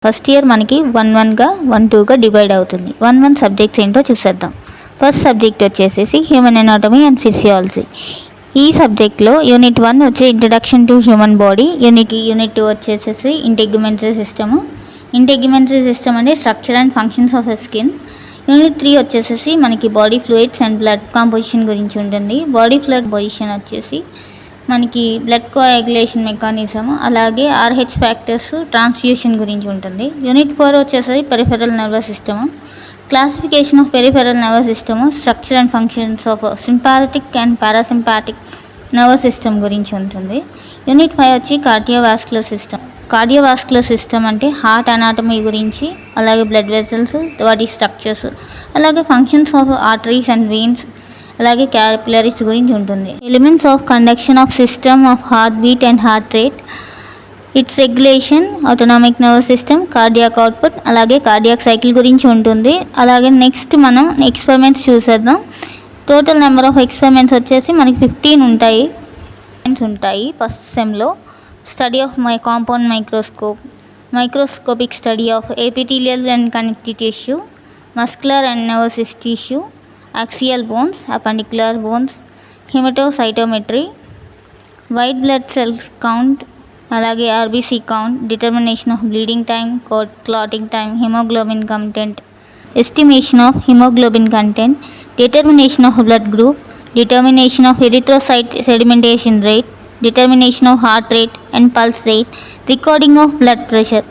First year మనకి 1-1గా 1-2గా divide అవుతుంది. 1-1 subjects ఏంటో చూసేద్దాం. ఫస్ట్ సబ్జెక్ట్ వచ్చేసేసి హ్యూమన్ ఎనాటమీ అండ్ ఫిజియాలజీ. ఈ సబ్జెక్ట్లో యూనిట్ 1 వచ్చే introduction to human body, unit 2 వచ్చేసేసి ఇంటెగ్యుమెంటరీ సిస్టము. ఇంటెగ్యుమెంటరీ సిస్టమ్ అంటే structure and functions of a skin. Unit 3 వచ్చేసేసి మనకి body fluids and blood composition గురించి ఉంటుంది. బాడీ ఫ్లూయిడ్ పొజిషన్ వచ్చేసి మనకి బ్లడ్ కోయాగులేషన్ మెకానిజం, అలాగే RH ఫ్యాక్టర్స్, ట్రాన్స్ఫ్యూషన్ గురించి ఉంటుంది. యూనిట్ 4 వచ్చేసరికి peripheral nervous system. Classification of peripheral nervous system, structure and functions of sympathetic and parasympathetic nervous system గురించి ఉంటుంది. యూనిట్ 5 వచ్చి కార్డియోవాస్కులర్ సిస్టమ్. కార్డియోవాస్కులర్ సిస్టమ్ అంటే హార్ట్ అనాటమీ గురించి, అలాగే బ్లడ్ వెజల్స్, వాటి స్ట్రక్చర్స్, అలాగే functions of arteries and veins, అలాగే capillaries గురించి ఉంటుంది. Elements of conduction of system of heartbeat and heart rate, its regulation, autonomic nervous system, cardiac output, అలాగే cardiac cycle గురించి ఉంటుంది. అలాగే నెక్స్ట్ మనం ఎక్స్పెరిమెంట్స్ చూసేద్దాం. టోటల్ నెంబర్ ఆఫ్ ఎక్స్పెరిమెంట్స్ వచ్చేసి మనకి 15 ఉంటాయి. ఫస్ట్ సెమ్లో study of compound microscope, microscopic study of epithelial and connective tissue, muscular and nervous tissue, axial bones, appendicular bones, hematocytometry, white blood cells count, అలాగే RBC count, determination of bleeding time, clotting time, hemoglobin content, estimation of hemoglobin content, determination of blood group, determination of erythrocyte sedimentation rate, determination of heart rate and pulse rate, recording of blood pressure.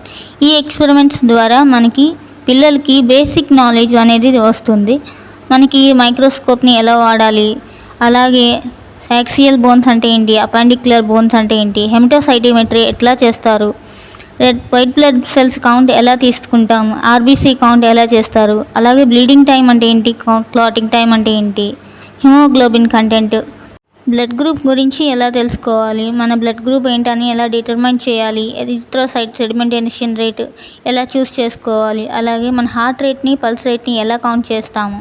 ఈ experiments ద్వారా మనకి పిల్లలకి basic knowledge అనేది వస్తుంది. మనకి మైక్రోస్కోప్ని ఎలా వాడాలి, అలాగే యాక్సియల్ బోన్స్ అంటే ఏంటి, అపెండిక్యులర్ బోన్స్ అంటే ఏంటి, హెమటోసైటోమెట్రీ ఎట్లా చేస్తారు, వైట్ బ్లడ్ సెల్స్ కౌంట్ ఎలా తీసుకుంటాం, RBC కౌంట్ ఎలా చేస్తారు, అలాగే బ్లీడింగ్ టైం అంటే ఏంటి, క్లాటింగ్ టైం అంటే ఏంటి, హిమోగ్లోబిన్ కంటెంట్, బ్లడ్ గ్రూప్ గురించి ఎలా తెలుసుకోవాలి, మన బ్లడ్ గ్రూప్ ఏంటని ఎలా డిటర్మైన్ చేయాలి, ఎరిథ్రోసైట్ సెడిమెంటేషన్ రేట్ ఎలా చూస్ చేసుకోవాలి, అలాగే మన హార్ట్ రేట్ని, పల్స్ రేట్ని ఎలా కౌంట్ చేస్తాము.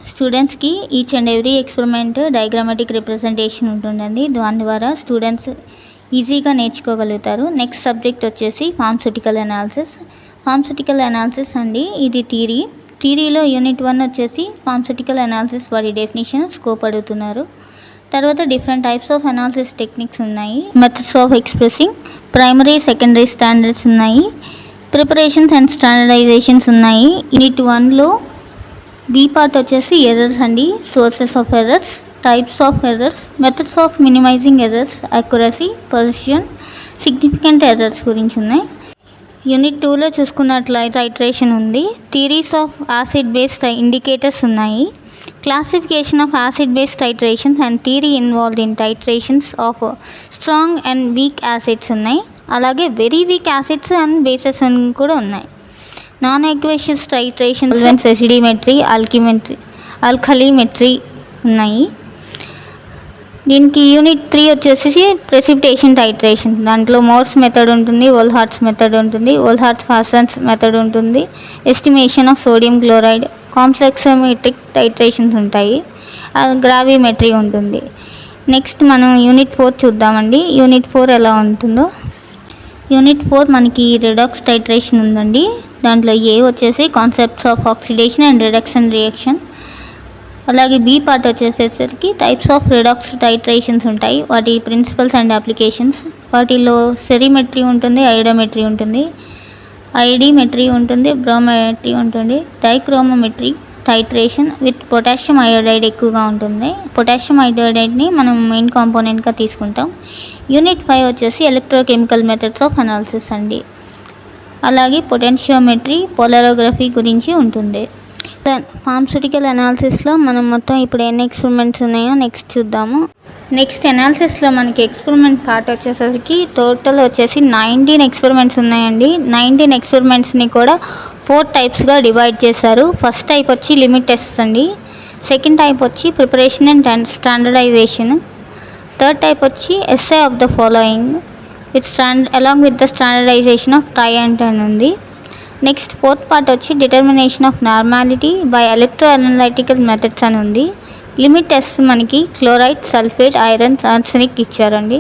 స్టూడెంట్స్కి each and every experiment diagrammatic representation ఉంటుందండి. దాని ద్వారా స్టూడెంట్స్ ఈజీగా నేర్చుకోగలుగుతారు. నెక్స్ట్ సబ్జెక్ట్ వచ్చేసి ఫార్మస్యూటికల్ అనాలిసిస్ అండి. ఇది థియరీలో యూనిట్ 1 వచ్చేసి ఫార్మస్యూటికల్ అనాలిసిస్, వాటి డెఫినేషన్, స్కోప్ అడుగుతున్నారు. తర్వాత different types of analysis techniques ఉన్నాయి. Methods of expressing, primary, secondary standards ఉన్నాయి. ప్రిపరేషన్స్ అండ్ స్టాండర్డైజేషన్స్ ఉన్నాయి. యూనిట్ 1లో బి పార్ట్ వచ్చేసి ఎర్రర్స్ అండి. Sources of errors, types of errors, methods of minimizing errors, accuracy, position, significant errors గురించి ఉన్నాయి. Unit 2లో చూసుకున్నట్లయితే టైట్రేషన్ ఉంది. Theories of acid based indicators ఉన్నాయి. Classification of acid based titrations and theory involved in titrations of strong and weak acids ఉన్నాయి. అలాగే very weak acids and bases కూడా ఉన్నాయి. నాన్ అక్వేషియస్ టైట్రేషన్, ఎసిడిమెట్రీ, ఆల్కలీమెట్రీ ఉన్నాయి. దీనికి యూనిట్ 3 వచ్చేసి ప్రెసిపిటేషన్ టైట్రేషన్. దాంట్లో మోర్స్ మెథడ్ ఉంటుంది, వోల్హార్ట్స్ మెథడ్ ఉంటుంది, వోల్హార్ట్స్-ఫాసన్స్ మెథడ్ ఉంటుంది, estimation of sodium chloride, complexometric titrations ఉంటాయి, గ్రావిమెట్రీ ఉంటుంది. నెక్స్ట్ మనం యూనిట్ 4 చూద్దామండి. యూనిట్ 4 ఎలా ఉంటుందో. యూనిట్ 4 మనకి రిడాక్స్ టైట్రేషన్ ఉందండి. దాంట్లో ఏ వచ్చేసి concepts of oxidation and reduction reaction. అలాగే బి పార్ట్ వచ్చేసేసరికి టైప్స్ ఆఫ్ రిడాక్స్ టైట్రేషన్స్ ఉంటాయి, వాటి ప్రిన్సిపల్స్ అండ్ అప్లికేషన్స్. వాటిలో సెరిమెట్రీ ఉంటుంది, ఐడోమెట్రీ ఉంటుంది, ఐడిమెట్రీ ఉంటుంది, బ్రోమెట్రీ ఉంటుంది, డైక్రోమోమెట్రీ టైట్రేషన్ విత్ పొటాషియం అయోడైడ్ ఎక్కువగా ఉంటుంది. పొటాషియం అయోడైడ్ని మనం మెయిన్ కాంపోనెంట్గా తీసుకుంటాం. యూనిట్ 5 వచ్చేసి ఎలక్ట్రోకెమికల్ మెథడ్స్ ఆఫ్ అనాలిసిస్ అండి. అలాగే పొటెన్షియోమెట్రీ, పోలారోగ్రఫీ గురించి ఉంటుంది. ఫార్మస్యూటికల్ అనాలిసిస్లో మనం మొత్తం ఇప్పుడు ఎన్ని ఎక్స్పెరిమెంట్స్ ఉన్నాయో నెక్స్ట్ చూద్దాము. నెక్స్ట్ అనాలిసిస్లో మనకి ఎక్స్పెరిమెంట్ పార్ట్ వచ్చేసరికి టోటల్ వచ్చేసి 19 ఎక్స్పెరిమెంట్స్ ఉన్నాయండి. 19 ఎక్స్పెరిమెంట్స్ని కూడా 4 టైప్స్గా డివైడ్ చేశారు. ఫస్ట్ టైప్ వచ్చి లిమిట్ టెస్ట్స్ అండి. సెకండ్ టైప్ వచ్చి preparation and standardization. Third type వచ్చి assay of the following along with the standardization of tie and turn ఉంది. నెక్స్ట్ ఫోర్త్ పార్ట్ వచ్చి determination of normality by electroanalytical methods అని ఉంది. Limit test మనకి chloride, sulphate, iron, arsenic ఇచ్చారండి.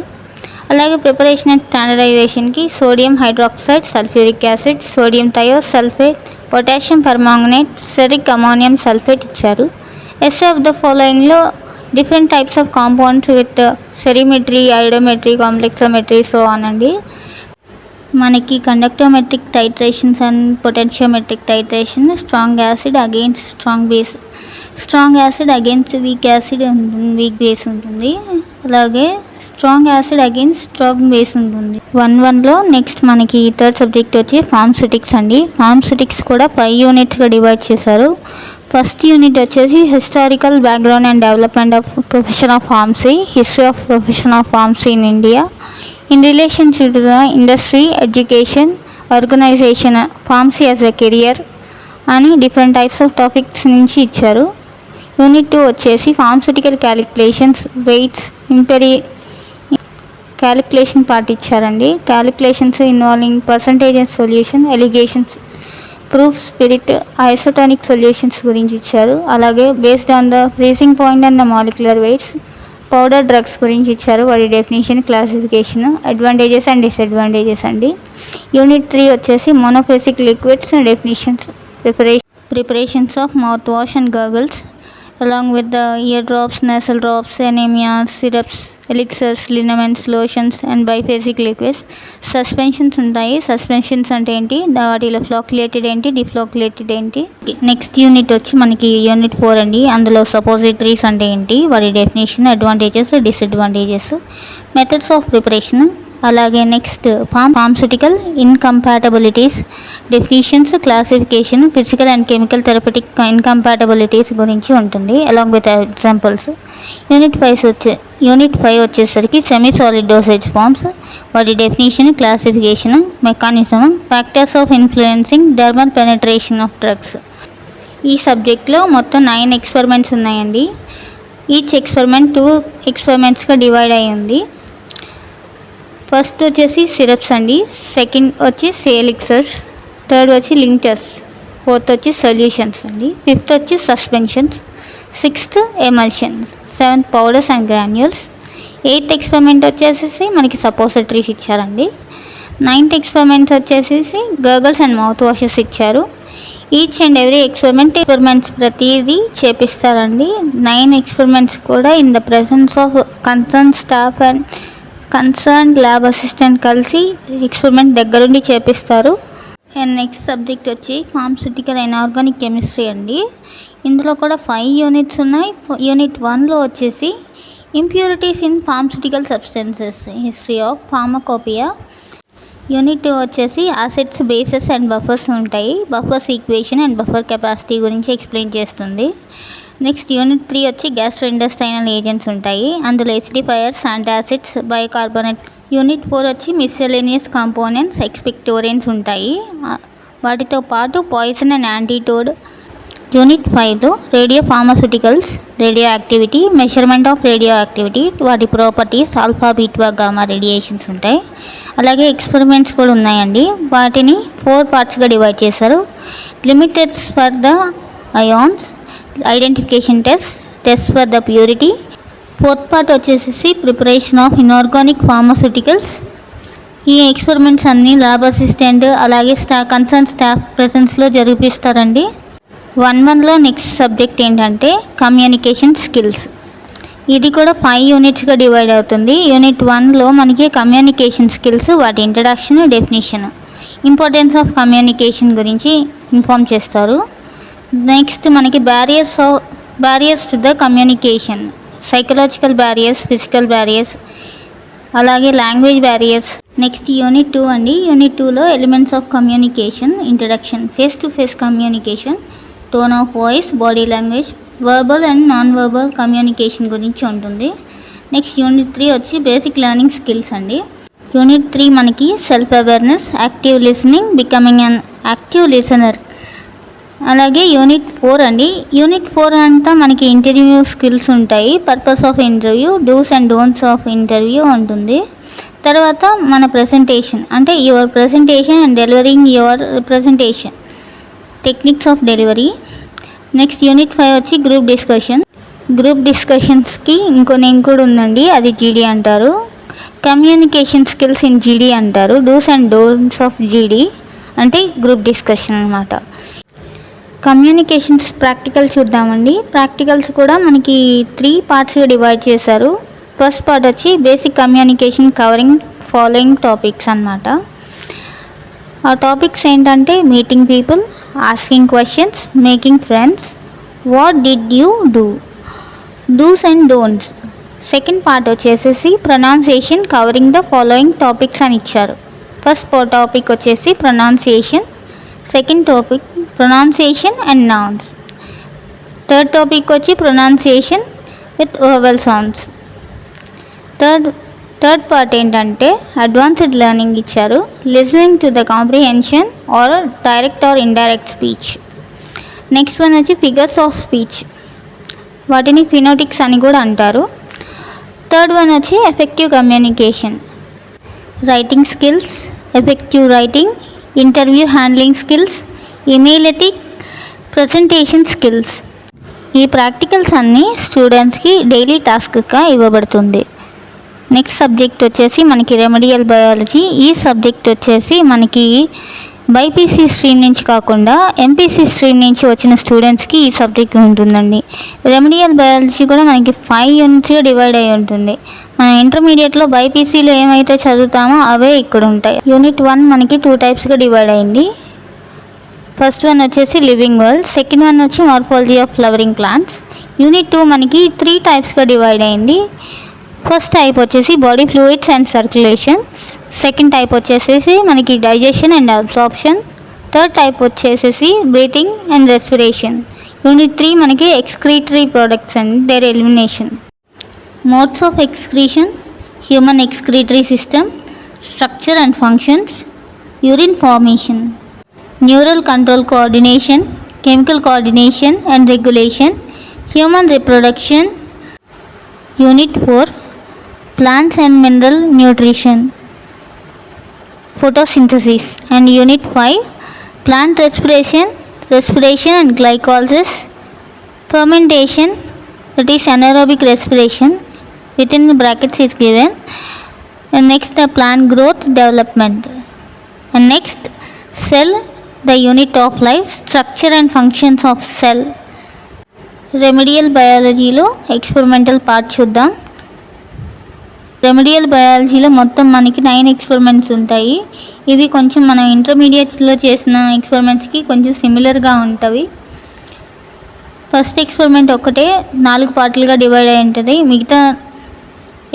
అలాగే preparation and స్టాండర్డైజేషన్కి sodium hydroxide, sulphuric acid, sodium thiosulphate, potassium permanganate, ceric ammonium sulphate ఇచ్చారు. Assay of the ఫాలోయింగ్లో different types of compounds with cerimetry, iodometry, complexometry so on అండి. మనకి conductometric titrations and potentiometric titration, strong acid against strong base, strong acid against weak acid weak base ఉంటుంది. అలాగే strong acid against strong base ఉంటుంది 1-1లో. Next మనకి third subject వచ్చి pharmaceutics అండి. Pharmaceutics కూడా 5 యూనిట్స్గా డివైడ్ చేశారు. ఫస్ట్ యూనిట్ వచ్చేసి historical background and development of profession of pharmacy, history of profession of pharmacy in India in relation to the industry, education, organization, pharmacy as a career అని different types of topics నుంచి ఇచ్చారు. Unit 2 వచ్చేసి pharmaceutical calculations, weights, calculation part ఇచ్చారండి. Calculations involving percentage and solution, alligations, proof, spirit, isotonic solutions గురించి ఇచ్చారు. అలాగే based on the freezing point and the molecular weights, powder drugs గురించి ఇచ్చారు, వాటి definition, classification, advantages and disadvantages అండి. Unit 3 వచ్చేసి monophasic liquids definitions, preparations of mouthwash and gargles along with the ear drops, nasal drops, anemia, syrups, elixirs, liniments, lotions and biphasic liquids. Suspensions ఉంటాయి. Suspensions అంటే ఏంటి, వాటిలో ఫ్లోక్యులేటెడ్ ఏంటి, డిఫ్లోక్యులేటెడ్ ఏంటి. Next unit వచ్చి మనకి యూనిట్ 4 అండి. అందులో సపోజిటరీస్ అంటే ఏంటి, వాటి definition, advantages, disadvantages, methods of preparation. అలాగే next pharmaceutical incompatibilities, definitions, classification, physical and chemical therapeutic incompatibilities గురించి ఉంటుంది అలాంగ్ విత్ ఎగ్జాంపుల్స్. యూనిట్ 5 వచ్చేసరికి సెమీ సాలిడ్ డోసేజ్ ఫార్మ్స్, వాటి definition, classification, mechanism, factors of influencing dermal penetration of drugs. ఈ సబ్జెక్ట్లో మొత్తం 9 experiments ఉన్నాయండి. Each experiment 2 ఎక్స్పెరిమెంట్స్గా divide అయ్యి ఉంది. ఫస్ట్ వచ్చేసి సిరప్స్ అండి, సెకండ్ వచ్చి ఎలిక్సర్స్, థర్డ్ వచ్చి లింక్చర్స్, ఫోర్త్ వచ్చి సొల్యూషన్స్ అండి, ఫిఫ్త్ వచ్చి suspensions, sixth emulsions, seventh powders and granules, eighth experiment వచ్చేసి మనకి సపోజిటరీస్ ఇచ్చారండి. నైన్త్ ఎక్స్పెరిమెంట్ వచ్చేసి గర్గల్స్ అండ్ మౌత్ వాషెస్ ఇచ్చారు. ఈచ్ అండ్ ఎవ్రీ ఎక్స్పెరిమెంట్స్ ప్రతిదీ చేపిస్తారండి. 9 ఎక్స్పెరిమెంట్స్ కూడా in the presence of concern staff and concerned lab assistant కలిసి experiment దగ్గరుండి చేపిస్తారు. అండ్ నెక్స్ట్ సబ్జెక్ట్ వచ్చి ఫార్మస్యూటికల్ అండ్ ఆర్గానిక్ కెమిస్ట్రీ అండి. ఇందులో కూడా 5 యూనిట్స్ ఉన్నాయి. యూనిట్ 1లో వచ్చేసి impurities in pharmaceutical substances, history of pharmacopoeia. Unit 2 వచ్చేసి యాసిడ్స్, బేసెస్ అండ్ బఫర్స్ ఉంటాయి, buffers equation and buffer capacity గురించి ఎక్స్ప్లెయిన్ చేస్తుంది. నెక్స్ట్ యూనిట్ 3 వచ్చి గ్యాస్ట్రో ఇండస్ట్రైనల్ ఏజెంట్స్ ఉంటాయి, అందులో ఎసిడిఫైయర్స్, యాంటాసిడ్స్, బయోకార్బోనేట్. యూనిట్ 4 వచ్చి మిస్సెలేనియస్ కాంపోనెంట్స్, ఎక్స్పెక్టోరియన్స్ ఉంటాయి, వాటితో పాటు పాయిజన్ అండ్ యాంటీటోడ్. యూనిట్ 5లో radiopharmaceuticals, radioactivity, measurement of radioactivity, వాటి properties, alpha, beta, gamma radiations ఉంటాయి. అలాగే ఎక్స్పెరిమెంట్స్ కూడా ఉన్నాయండి, వాటిని 4 పార్ట్స్గా డివైడ్ చేశారు. Limited's for the ions, identification test for the purity. Fourth part వచ్చేసి ప్రిపరేషన్ ఆఫ్ ఇన్ఆర్గానిక్ ఫార్మాస్యూటికల్స్. ఈ ఎక్స్పెరిమెంట్స్ అన్నీ ల్యాబ్ అసిస్టెంట్ అలాగే కన్సర్న్ స్టాఫ్ ప్రెసెన్స్లో జరిపిస్తారండి. 1-1లో నెక్స్ట్ సబ్జెక్ట్ ఏంటంటే కమ్యూనికేషన్ స్కిల్స్. ఇది కూడా 5 యూనిట్స్గా డివైడ్ అవుతుంది. యూనిట్ 1లో మనకి కమ్యూనికేషన్ స్కిల్స్, వాటి introduction, definition, importance of communication గురించి ఇన్ఫామ్ చేస్తారు. నెక్స్ట్ మనకి barriers to the communication, psychological barriers, physical barriers, అలాగే లాంగ్వేజ్ బ్యారియర్స్. నెక్స్ట్ యూనిట్ 2 అండి. యూనిట్ 2లో elements of communication, introduction, face to face communication, tone of voice, body language, verbal and non verbal communication గురించి ఉంటుంది. Next unit 3 వచ్చి basic learning skills అండి. Unit 3 మనకి self awareness, active listening, becoming an active listener. అలాగే unit 4 అండి. Unit 4 అంతా మనకి interview skills ఉంటాయి, purpose of interview, do's and don'ts of interview ఉంటుంది. తర్వాత మన ప్రెజెంటేషన్ అంటే your presentation and delivering your presentation, techniques of delivery. Next unit 5 వచ్చి గ్రూప్ డిస్కషన్స్కి ఇంకో నేమ్ కూడా ఉందండి, అది జీడీ అంటారు. కమ్యూనికేషన్ స్కిల్స్ ఇన్ జీడీ అంటారు. Dos and don'ts of GD అంటే గ్రూప్ డిస్కషన్ అనమాట. కమ్యూనికేషన్స్ ప్రాక్టికల్ చూద్దామండి. ప్రాక్టికల్స్ కూడా మనకి 3 పార్ట్స్గా డివైడ్ చేశారు. ఫస్ట్ పార్ట్ వచ్చి basic communication covering following topics అన్నమాట. ఆ టాపిక్స్ ఏంటంటే meeting people, asking questions, making friends, what did you do, dos and don'ts. Second part వచ్చేసేసి pronunciation covering the following topics అని ఇచ్చారు. ఫస్ట్ టాపిక్ వచ్చేసి pronunciation, second topic pronunciation and nouns, third topic వచ్చి pronunciation with vowel sounds. Third part ఏంటంటే advanced learning ఇచ్చారు. Listening to the comprehension or direct or indirect speech. Next one వచ్చి figures of speech, వాటిని phonetics అని కూడా అంటారు. Third one వచ్చి effective communication, writing skills, effective writing, interview handling skills, email etiquette presentation skills. ఈ practicals అన్నీ స్టూడెంట్స్కి డైలీ టాస్క్గా ఇవ్వబడుతుంది. నెక్స్ట్ సబ్జెక్ట్ వచ్చేసి మనకి రెమెడియల్ బయాలజీ. ఈ సబ్జెక్ట్ వచ్చేసి మనకి బైపీసీ స్ట్రీమ్ నుంచి కాకుండా ఎంపీసీ స్ట్రీమ్ నుంచి వచ్చిన స్టూడెంట్స్కి ఈ సబ్జెక్ట్ ఉంటుందండి. రెమెడియల్ బయాలజీ కూడా మనకి 5 యూనిట్స్గా డివైడ్ అయి ఉంటుంది. మన ఇంటర్మీడియట్లో బైపీసీలో ఏమైతే చదువుతామో అవే ఇక్కడ ఉంటాయి. యూనిట్ 1 మనకి 2 టైప్స్గా డివైడ్ అయింది. ఫస్ట్ వన్ వచ్చేసి లివింగ్ వరల్డ్, సెకండ్ వన్ వచ్చి morphology of flowering plants. Unit 2 మనకి 3 టైప్స్గా డివైడ్ అయింది. ఫస్ట్ టైప్ వచ్చేసి body fluids and circulation, second type వచ్చేసేసి మనకి digestion and absorption, third type వచ్చేసేసి బ్రీతింగ్ అండ్ రెస్పిరేషన్. యూనిట్ 3 మనకి excretory products and their elimination. Modes of excretion, human excretory system, structure and functions, urine formation, neural control coordination, chemical coordination and regulation, human reproduction. Unit 4 plants and mineral nutrition, photosynthesis. And unit 5 plant respiration and glycolysis, fermentation, that is anaerobic respiration, within the brackets is given. And next the plant growth development. And next cell, the unit of life, structure and functions of cell. Remedial బయాలజీలో experimental part చూద్దాం. Remedial బయాలజీలో మొత్తం మనకి 9 experiments ఉంటాయి. ఇవి కొంచెం మనం ఇంటర్మీడియట్స్లో చేసిన ఎక్స్పెరిమెంట్స్కి కొంచెం సిమిలర్గా ఉంటుంది. ఫస్ట్ ఎక్స్పెరిమెంట్ ఒకటే 4 పార్ట్లుగా డివైడ్ అయి ఉంటుంది. మిగతా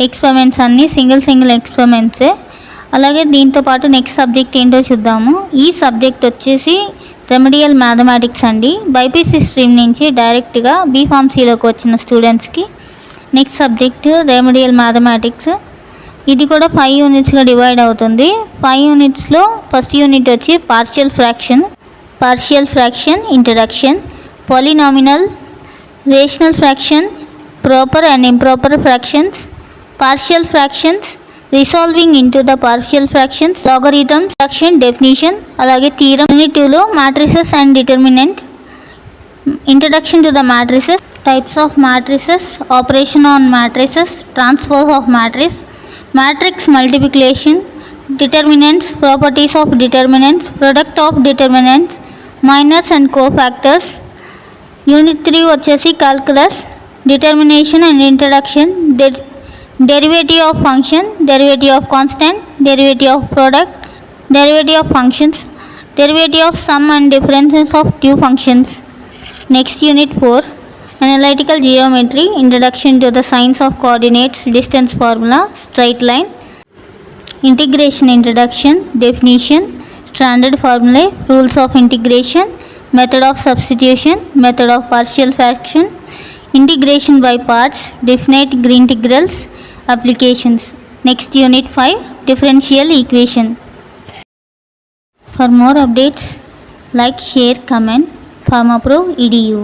ఎక్స్పెరిమెంట్స్ అన్నీ సింగిల్ ఎక్స్పెరిమెంట్సే. అలాగే దీంతో పాటు నెక్స్ట్ సబ్జెక్ట్ ఏంటో చూద్దాము. ఈ సబ్జెక్ట్ వచ్చేసి రెమెడియల్ మ్యాథమెటిక్స్ అండి. బైపీసీ స్ట్రీమ్ నుంచి డైరెక్ట్గా బీఫార్మసీలోకి వచ్చిన స్టూడెంట్స్కి నెక్స్ట్ సబ్జెక్ట్ రెమెడియల్ మ్యాథమెటిక్స్. ఇది కూడా 5 యూనిట్స్గా డివైడ్ అవుతుంది. 5 యూనిట్స్లో ఫస్ట్ యూనిట్ వచ్చి partial fraction introduction, polynomial, rational fraction, proper and improper fractions, partial fractions, resolving into the partial fractions, logarithms, fraction definition, అలాగే థీరం. యూనిట్ 2లో matrices and determinant, introduction to the matrices, types of matrices, operation on matrices, transpose of matrix, matrix multiplication, determinants, properties of determinants, product of determinants, minors and cofactors. Unit 3 వచ్చేసి calculus, determination and introduction, derivative of function, derivative of constant, derivative of product, derivative of functions, derivative of sum and differences of two functions. Next unit 4 analytical geometry, introduction to the science of coordinates, distance formula, straight line, integration introduction, definition, standard formulae, rules of integration, method of substitution, method of partial fraction, integration by parts, definite integrals, applications. Next unit 5 differential equation. For more updates like, share, comment. Pharmapro EDU.